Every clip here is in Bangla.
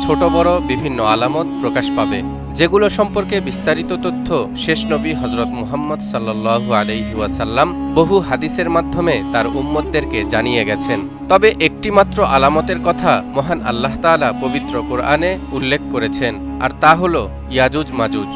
ছোট বড় বিভিন্ন আলামত প্রকাশ পাবে, যেগুলো সম্পর্কে বিস্তারিত তথ্য শেষ নবী হযরত মুহাম্মদ সাল্লাল্লাহু আলাইহি ওয়াসাল্লাম বহু হাদিসের মাধ্যমে তার উম্মতদেরকে জানিয়ে গেছেন। তবে একটি মাত্র আলামতের কথা মহান আল্লাহ তাআলা পবিত্র কোরআনে উল্লেখ করেছেন, আর তা হলো ইয়াজুজ মাজুজ।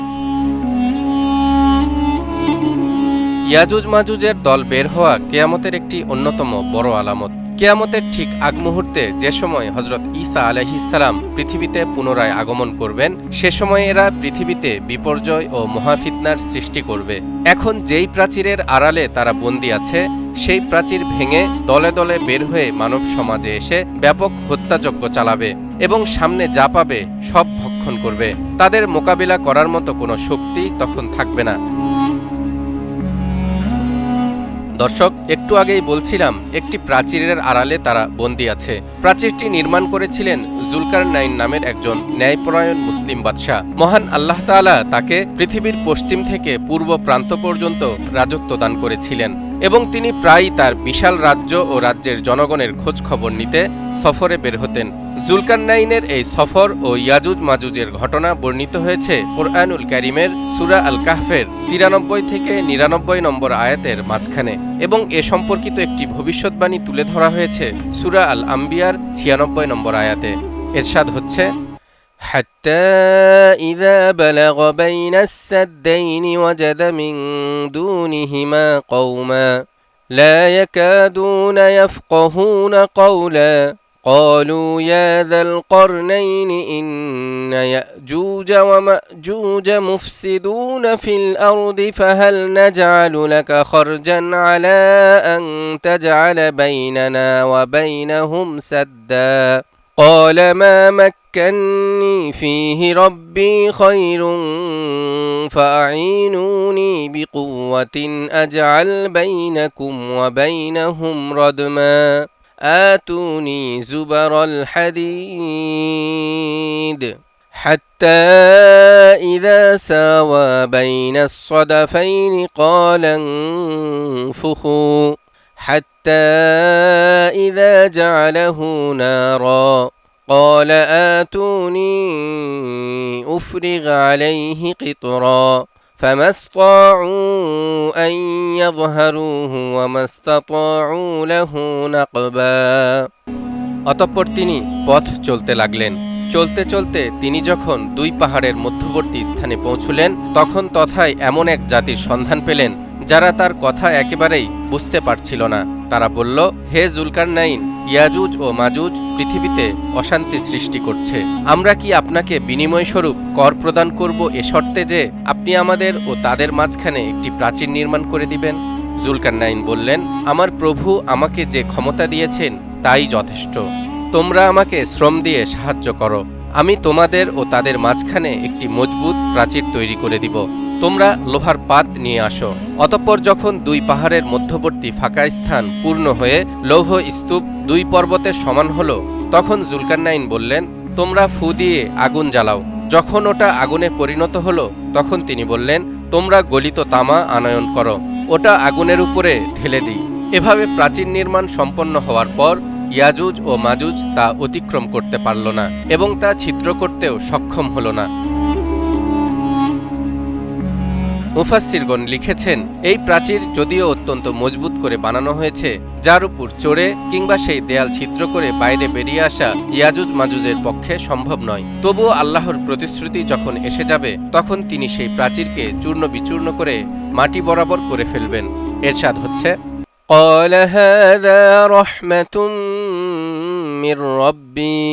ইয়াজুজ মাজুজের দল বের হওয়া কিয়ামতের একটি অন্যতম বড় আলামত। কিয়ামতের ঠিক আগ মুহূর্তে যে সময় হযরত ঈসা আলাইহিস সালাম পৃথিবীতে পুনরায় আগমন করবেন, সে সময় এরা পৃথিবীতে বিপর্যয় ও মহাফিতনার সৃষ্টি করবে। এখন যেই প্রাচীরের আড়ালে তারা বন্দী আছে, সেই প্রাচীর ভেঙে দলে দলে বের হয়ে মানব সমাজে এসে ব্যাপক হত্যাযজ্ঞ চালাবে এবং সামনে যা পাবে সব ভক্ষণ করবে। তাদের মোকাবিলা করার মতো কোনো শক্তি তখন থাকবে না। দর্শক, একটু আগেই বলছিলাম একটি প্রাচীরের আড়ালে তারা বন্দী আছে। প্রাচীরটি নির্মাণ করেছিলেন জুলকারনাইন নামের একজন ন্যায়পরায়ণ মুসলিম বাদশাহ। মহান আল্লাহ তাআলা তাকে পৃথিবীর পশ্চিম থেকে পূর্ব প্রান্ত পর্যন্ত রাজত্ব দান করেছিলেন এবং তিনি প্রায়ই তার বিশাল রাজ্য ও রাজ্যের জনগণের খোঁজ খবর নিতে সফরে বের হতেন। জুলকারনাইনের এই সফর ও ইয়াজুজ মাজুজের ঘটনা বর্ণিত হয়েছে কুরআনুল কারীমের সূরা আল কাহফের 93 থেকে 99 নম্বর আয়াতের মাঝখানে, এবং এ সম্পর্কিত একটি ভবিষ্যৎবাণী তুলে ধরা হয়েছে সূরা আল আম্বিয়ার 96 নম্বর আয়াতে। এরশাদ হচ্ছে, حتى إذا بلغ بين السدين وجد من دونهما قوما لا يكادون يفقهون قولا قالوا يا ذا القرنين إن يأجوج ومأجوج مفسدون في الأرض فهل نجعل لك خرجا على أن تجعل بيننا وبينهم سدا قال ما مكني فيه ربي خير فأعينوني بقوة أجعل بينكم وبينهم ردما آتوني زبر الحديد حتى إذا ساوى بين الصدفين قال انفخوا حتى إذا جعله نارا قال آتوني أفرغ عليه قطرا فما استطاعوا أن يظهروه وما استطاعوا له نقبا। অতঃপর তিনি পথ চলতে লাগলেন। চলতে চলতে তিনি যখন দুই পাহাড়ের মধ্যবর্তী স্থানে পৌঁছলেন, তখন তথায় এমন এক জাতির সন্ধান পেলেন যারা তার কথা একেবারেই বুঝতে পারছিল না। তারা বলল, হে জুলকারনাইন, ইয়াজুজ ও মাজুজ পৃথিবীতে অশান্তি সৃষ্টি করছে। আমরা কি আপনাকে বিনিময় স্বরূপ কর প্রদান করব এ শর্তে যে আপনি আমাদের ও তাদের মাঝখানে একটি প্রাচীর নির্মাণ করে দিবেন? জুলকারনাইন বললেন, আমার প্রভু আমাকে যে ক্ষমতা দিয়েছেন তাই যথেষ্ট। তোমরা আমাকে শ্রম দিয়ে সাহায্য করো, আমি তোমাদের ও তাদের মাঝখানে একটি মজবুত প্রাচীর তৈরি করে দিব। তোমরা লোহার পাত নিয়ে আসো। অতঃপর যখন দুই পাহাড়ের মধ্যবর্তী ফাঁকা স্থান পূর্ণ হয়ে লৌহ স্তূপ দুই পর্বতের সমান হলো, তখন জুলকারনাইন বললেন, তোমরা ফু দিয়ে আগুন জ্বালাও। যখন ওটা আগুনে পরিণত হলো, তখন তিনি বললেন, তোমরা গলিত তামা আনয়ন করো, ওটা আগুনের উপরে ঢেলে দিই। এভাবে প্রাচীর নির্মাণ সম্পন্ন হওয়ার পর ইয়াজুজ ও মাজুজ তা অতিক্রম করতে পারল না এবং তা ছিদ্র করতেও সক্ষম হল না। মুফাসসিরগণ লিখেছেন, এই প্রাচীর যদিও অত্যন্ত মজবুত করে বানানো হয়েছে, যার উপর চড়ে কিংবা সেই দেয়াল ছিদ্র করে বাইরে বেরিয়ে আসা ইয়াজুজ মাজুজের পক্ষে সম্ভব নয়। তবুও আল্লাহর প্রতিশ্রুতি যখন এসে যাবে, তখন তিনি সেই প্রাচীরকে চূর্ণ বিচূর্ণ করে মাটি বরাবর করে ফেলবেন। এরশাদ হচ্ছে, قال هذا رحمة من ربي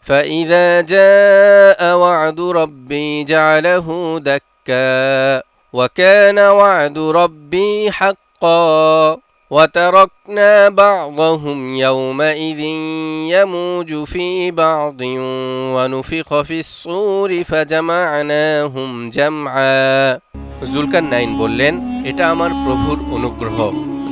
فإذا جاء وعد ربي جعله دكا وكان وعد ربي حقا وتركنا بعضهم يومئذ يموج في بعض ونفخ في الصور فجمعناهم جمعا। জুলকারনাইন বললেন, এটা আমার প্রভুর অনুগ্রহ।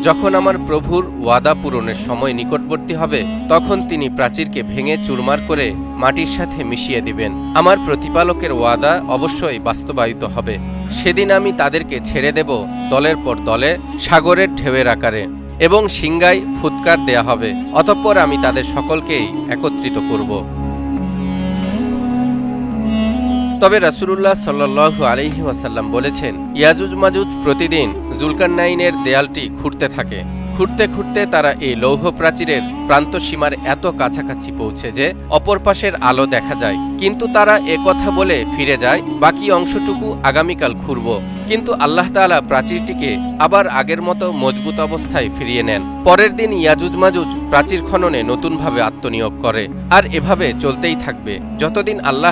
যখন আমার প্রভুর ওয়াদা পূরণের সময় নিকটবর্তী হবে, তখন তিনি প্রাচীরকে ভেঙে চুরমার করে মাটির সাথে মিশিয়ে দিবেন। আমার প্রতিপালকের ওয়াদা অবশ্যই বাস্তবায়িত হবে। সেদিন আমি তাদেরকে ছেড়ে দেব দলের পর দলে সাগরের ঢেউয়ের আকারে, এবং সিংগায় ফুৎকার দেয়া হবে। অতঃপর আমি তাদের সকলকেই একত্রিত করব। তবে রাসূলুল্লাহ সাল্লাল্লাহু আলাইহি ওয়াসাল্লাম বলেছেন, ইয়াজুজ মাজুজ প্রতিদিন জুলকারনাইনের দেয়ালটি খুঁড়তে থাকে। খুঁড়তে খুঁড়তে তারা এই লৌহ প্রাচীরের প্রান্তসীমার এত কাছাকাছি পৌঁছে যে অপর পাশের আলো দেখা যায়। কিন্তু তারা কথা বলে ফিরে যায়, বাকি অংশটুকু আগামীকাল খুঁড়ব। কিন্তু আল্লাহ তাআলা প্রাচীরটিকে আবার আগের মতো মজবুত অবস্থায় ফিরিয়ে নেন। পরের দিন ইয়াজুজ মাজুজ প্রাচীর খননে নতুনভাবে আত্মনিয়োগ করে, আর এভাবে চলতেই থাকবে যতদিন আল্লাহ